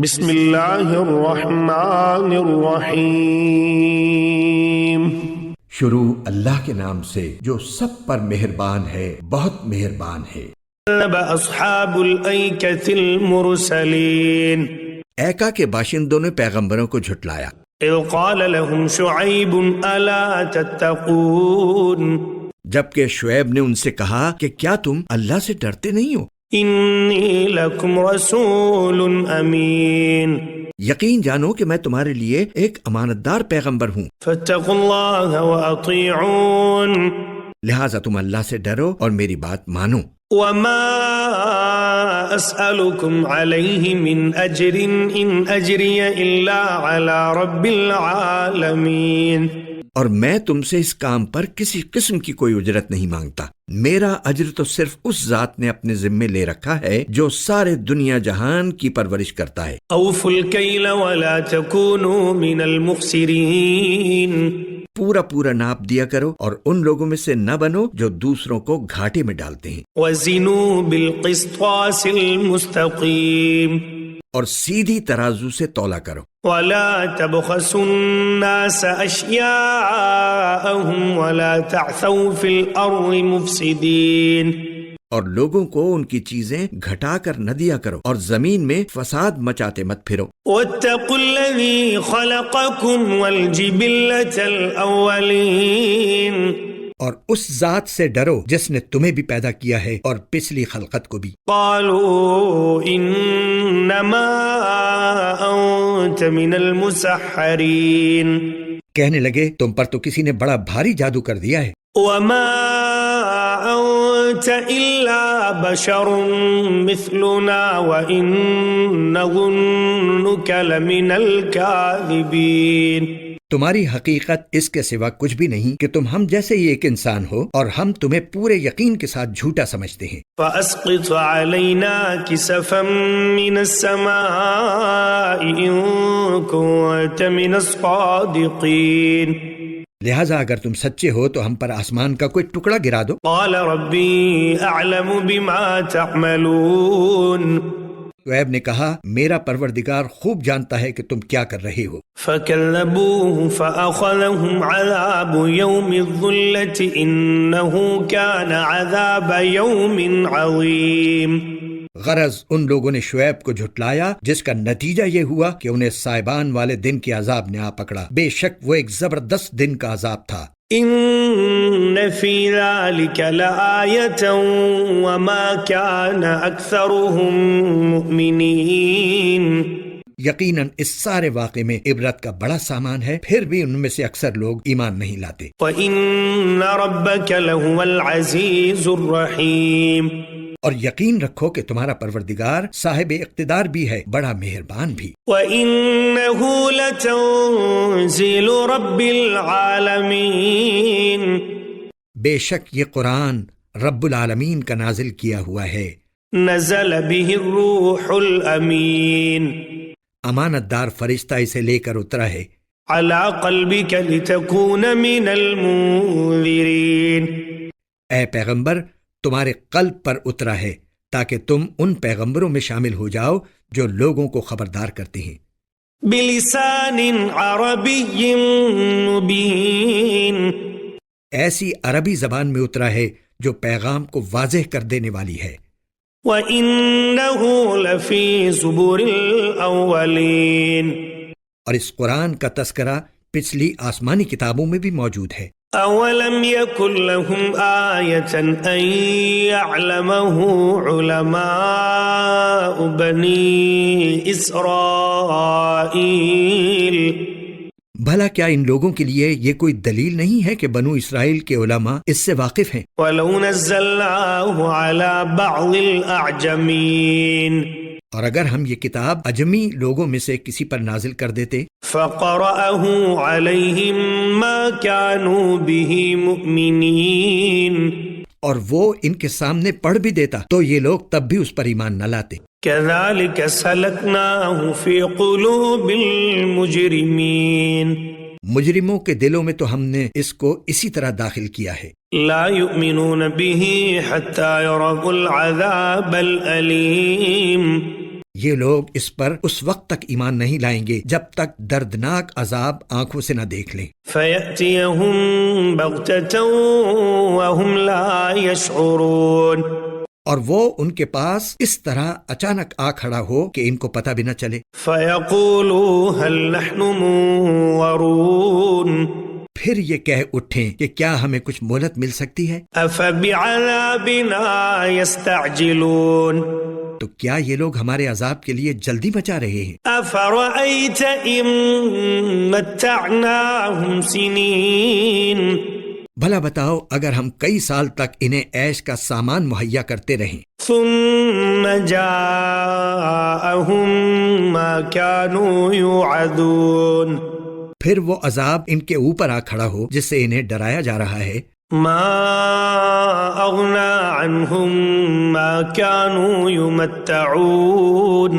بسم اللہ الرحمن الرحیم۔ شروع اللہ کے نام سے جو سب پر مہربان ہے، بہت مہربان ہے۔ نبأ اصحاب الایکۃ المرسلین۔ ایکا کے باشندوں نے پیغمبروں کو جھٹلایا۔ اذ قال لهم شعیب الا تتقون۔ جبکہ شعیب نے ان سے کہا کہ کیا تم اللہ سے ڈرتے نہیں ہو؟ انی لکم رسول امین۔ یقین جانو کہ میں تمہارے لیے ایک امانت دار پیغمبر ہوں، فاتقوا اللہ واطیعون۔ لہٰذا تم اللہ سے ڈرو اور میری بات مانو۔ وما اسألكم عليه من اجر ان اجری الا على رب العالمین۔ اور میں تم سے اس کام پر کسی قسم کی کوئی اجرت نہیں مانگتا، میرا اجر تو صرف اس ذات نے اپنے ذمے لے رکھا ہے جو سارے دنیا جہان کی پرورش کرتا ہے۔ اوفوا الکیل ولا تکونوا من المخسرین۔ پورا پورا ناپ دیا کرو اور ان لوگوں میں سے نہ بنو جو دوسروں کو گھاٹے میں ڈالتے ہیں۔ وزنوا بالقسطاس المستقیم۔ اور سیدھی ترازو سے تولا کرو۔ ولا تبخسوا الناس اشیاءهم ولا تعثوا فی الارض مفسدین۔ اور لوگوں کو ان کی چیزیں گھٹا کر نہ دیا کرو اور زمین میں فساد مچاتے مت پھرو۔ واتقوا الذی خلقکم والجبلة الاولین۔ اور اس ذات سے ڈرو جس نے تمہیں بھی پیدا کیا ہے اور پچھلی خلقت کو بھی۔ قالوا انما انت من المسحرین۔ کہنے لگے تم پر تو کسی نے بڑا بھاری جادو کر دیا ہے۔ وما انت الا بشر مثلنا وان نظنك لمن الكاذبین۔ تمہاری حقیقت اس کے سوا کچھ بھی نہیں کہ تم ہم جیسے ہی ایک انسان ہو اور ہم تمہیں پورے یقین کے ساتھ جھوٹا سمجھتے ہیں۔ فَأَسْقِطْ عَلَيْنَا كِسَفًا مِّنَ السَّمَاءِ إِن كُنتَ مِنَ الصَّادِقِينَ۔ لہٰذا اگر تم سچے ہو تو ہم پر آسمان کا کوئی ٹکڑا گرا دو۔ قَالَ رَبِّي أَعْلَمُ بِمَا تَعْمَلُونَ۔ شعیب نے کہا میرا پروردگار خوب جانتا ہے کہ تم کیا کر رہے ہو۔ فَكَذَّبُوهُ فَأَخَذَهُمْ عَذَابُ يَوْمِ الظُّلَّةِ إِنَّهُ كَانَ عَذَابَ يَوْمٍ عَظِيمٍ۔ غرض ان لوگوں نے شعیب کو جھٹلایا جس کا نتیجہ یہ ہوا کہ انہیں سائبان والے دن کے عذاب نے آ پکڑا، بے شک وہ ایک زبردست دن کا عذاب تھا۔ ان فی ذلک لآیۃ وما کان اکثرهم مؤمنین۔ یقیناً اس سارے واقعے میں عبرت کا بڑا سامان ہے، پھر بھی ان میں سے اکثر لوگ ایمان نہیں لاتے۔ وَإِنَّ رَبَّكَ لَهُوَ الْعَزِيزُ الرَّحِيمُ۔ اور یقین رکھو کہ تمہارا پروردگار صاحب اقتدار بھی ہے، بڑا مہربان بھی۔ وَإِنَّهُ لَتَنزِيلُ رَبِّ الْعَالَمِينَ۔ بے شک یہ قرآن رب العالمین کا نازل کیا ہوا ہے۔ نزل به الروح الامین۔ امانت دار فرشتہ اسے لے کر اترا ہے۔ علی قلبک لتکون من المنذرین۔ اے پیغمبر تمہارے قلب پر اترا ہے تاکہ تم ان پیغمبروں میں شامل ہو جاؤ جو لوگوں کو خبردار کرتے ہیں۔ بلسان عربی مبین۔ ایسی عربی زبان میں اترا ہے جو پیغام کو واضح کر دینے والی ہے۔ وَإِنَّهُ لَفِي زُبُرِ الْأَوَّلِينَ۔ اور اس قرآن کا تذکرہ پچھلی آسمانی کتابوں میں بھی موجود ہے۔ أَوَلَمْ يَكُنْ لَهُمْ آيَةً أَنْ يَعْلَمَهُ عُلَمَاءُ بَنِي إِسْرَائِيلَ۔ بھلا کیا ان لوگوں کے لیے یہ کوئی دلیل نہیں ہے کہ بنو اسرائیل کے علماء اس سے واقف ہیں؟ وَلَوْ نَزَّلْنَاهُ عَلَى بَعْضِ الْأَعْجَمِينَ۔ اور اگر ہم یہ کتاب اجمی لوگوں میں سے کسی پر نازل کر دیتے فَقَرَأَهُ عَلَيْهِمْ مَا كَانُوا بِهِ مُؤْمِنِينَ۔ اور وہ ان کے سامنے پڑھ بھی دیتا تو یہ لوگ تب بھی اس پر ایمان نہ لاتے۔ كَذَلِكَ سَلَكْنَاهُ فِي قُلُوبِ الْمُجْرِمِينَ۔ مجرموں کے دلوں میں تو ہم نے اس کو اسی طرح داخل کیا ہے۔ لا يؤمنون به حتى يروا العذاب الأليم۔ یہ لوگ اس پر اس وقت تک ایمان نہیں لائیں گے جب تک دردناک عذاب آنکھوں سے نہ دیکھ لیں، فَيَأْتِيَهُمْ بَغْتَةً وَهُمْ لَا يَشْعُرُونَ، اور وہ ان کے پاس اس طرح اچانک آ کھڑا ہو کہ ان کو پتہ بھی نہ چلے۔ فَيَقُولُوا هَلْ نَحْنُ مُنظَرُونَ، پھر یہ کہہ اٹھیں کہ کیا ہمیں کچھ مہلت مل سکتی ہے؟ أَفَبِعَذَابِنَا يَسْتَعْجِلُونَ، تو کیا یہ لوگ ہمارے عذاب کے لیے جلدی مچا رہے ہیں؟ أَفَرَأَيْتَ إِن مَتَّعْنَاهُمْ سِنِينَ، بھلا بتاؤ اگر ہم کئی سال تک انہیں عیش کا سامان مہیا کرتے رہیں، ثُمَّ جَاءَهُم مَّا كَانُوا يُوعَدُونَ، پھر وہ عذاب ان کے اوپر آ کھڑا ہو جس سے انہیں ڈرایا جا رہا ہے، ما أغنى عنهم ما كانوا يمتعون،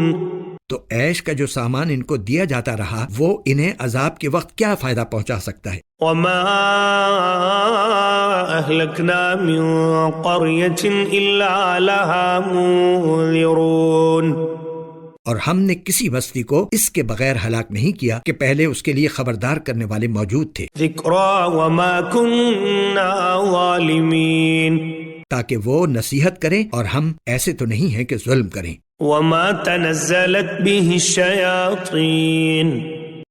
تو عیش کا جو سامان ان کو دیا جاتا رہا وہ انہیں عذاب کے وقت کیا فائدہ پہنچا سکتا ہے؟ وما أهلكنا من قرية إلا لها منذرون، اور ہم نے کسی بستی کو اس کے بغیر ہلاک نہیں کیا کہ پہلے اس کے لیے خبردار کرنے والے موجود تھے، ذكرى وما كنا ظالمين، تاکہ وہ نصیحت کریں اور ہم ایسے تو نہیں ہیں کہ ظلم کریں۔ وما تنزلت به الشياطين،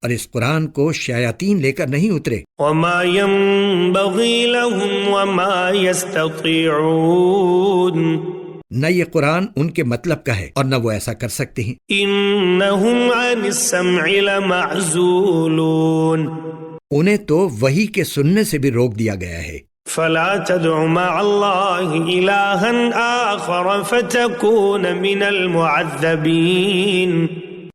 اور اس قرآن کو شیاطین لے کر نہیں اترے، وما ينبغي لهم وما يستطيعون، نہ یہ قرآن ان کے مطلب کا ہے اور نہ وہ ایسا کر سکتے ہیں، انہم عن السمع لمعزولون، انہیں تو وحی کے سننے سے بھی روک دیا گیا ہے۔ فلا تدع مع اللہ الہا آخر فتکون من المعذبین،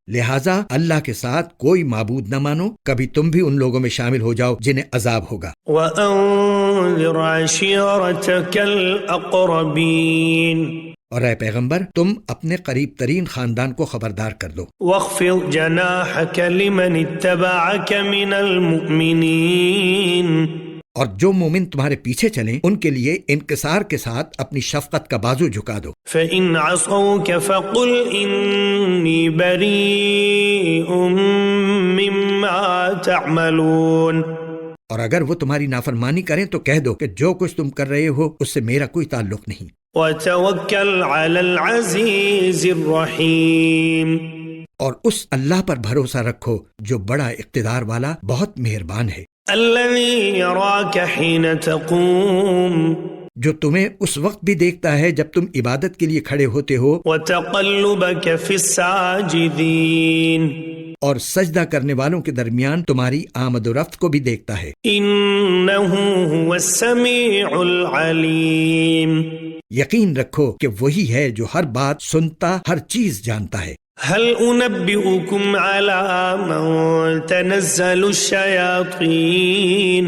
لہٰذا اللہ کے ساتھ کوئی معبود نہ مانو، کبھی تم بھی ان لوگوں میں شامل ہو جاؤ جنہیں عذاب ہوگا۔ وانذر عشیرتک الاقربین، اور اے پیغمبر تم اپنے قریب ترین خاندان کو خبردار کر دو۔ واخفض جناحک لمن اتبعک من المؤمنین، اور جو مومن تمہارے پیچھے چلیں ان کے لیے انکسار کے ساتھ اپنی شفقت کا بازو جھکا دو۔ فإن عصوك فقل إني بريء مما تعملون، اور اگر وہ تمہاری نافرمانی کریں تو کہہ دو کہ جو کچھ تم کر رہے ہو اس سے میرا کوئی تعلق نہیں۔ وتوکل علی العزیز الرحیم، اور اس اللہ پر بھروسہ رکھو جو بڑا اقتدار والا بہت مہربان ہے، الذی یراک حین تقوم، جو تمہیں اس وقت بھی دیکھتا ہے جب تم عبادت کے لیے کھڑے ہوتے ہو، وتقلبک فی الساجدین، اور سجدہ کرنے والوں کے درمیان تمہاری آمد و رفت کو بھی دیکھتا ہے۔ انہ هو السمیع العلیم، یقین رکھو کہ وہی ہے جو ہر بات سنتا، ہر چیز جانتا ہے۔ هل انبئکم علی من تنزل الشیاطین،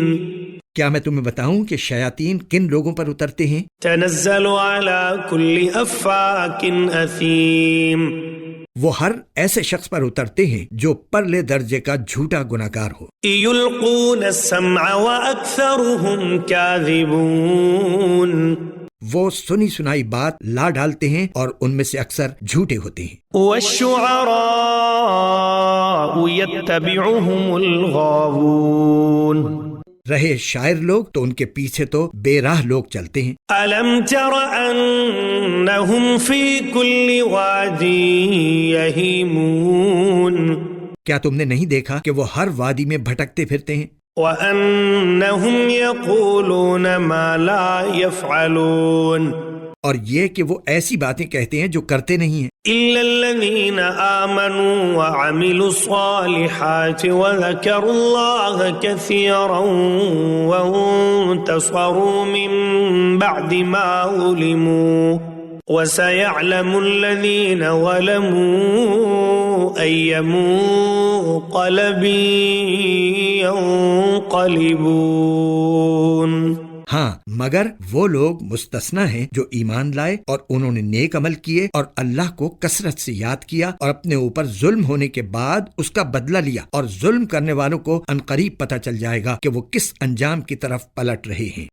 کیا میں تمہیں بتاؤں کہ شیاطین کن لوگوں پر اترتے ہیں؟ تنزل علی کل افاک اثیم، وہ ہر ایسے شخص پر اترتے ہیں جو پرلے درجے کا جھوٹا گناہگار ہو۔ یلقون السمع واکثرهم کاذبون، وہ سنی سنائی بات لا ڈالتے ہیں اور ان میں سے اکثر جھوٹے ہوتے ہیں۔ والشعراء یتبعهم الغاوون، رہے شاعر لوگ تو ان کے پیچھے تو بے راہ لوگ چلتے ہیں۔ الم تر انہم فی کل واد یہیمون، کیا تم نے نہیں دیکھا کہ وہ ہر وادی میں بھٹکتے پھرتے ہیں؟ وَأَنَّهُمْ يَقُولُونَ مَا لَا يَفْعَلُونَ، اور یہ کہ وہ ایسی باتیں کہتے ہیں جو کرتے نہیں ہیں۔ إِلَّا الَّذِينَ آمَنُوا وَعَمِلُوا الصَّالِحَاتِ وَذَكَرُوا اللَّهَ كَثِيرًا وَانتَصَرُوا مِن بَعْدِ مَا ظُلِمُوا وَسَيَعْلَمُ الَّذِينَ ظَلَمُوا أَيَّ مُنقَلَبٍ ينقلبون، ہاں مگر وہ لوگ مستثنا ہیں جو ایمان لائے اور انہوں نے نیک عمل کیے اور اللہ کو کثرت سے یاد کیا اور اپنے اوپر ظلم ہونے کے بعد اس کا بدلہ لیا، اور ظلم کرنے والوں کو عنقریب پتہ چل جائے گا کہ وہ کس انجام کی طرف پلٹ رہے ہیں۔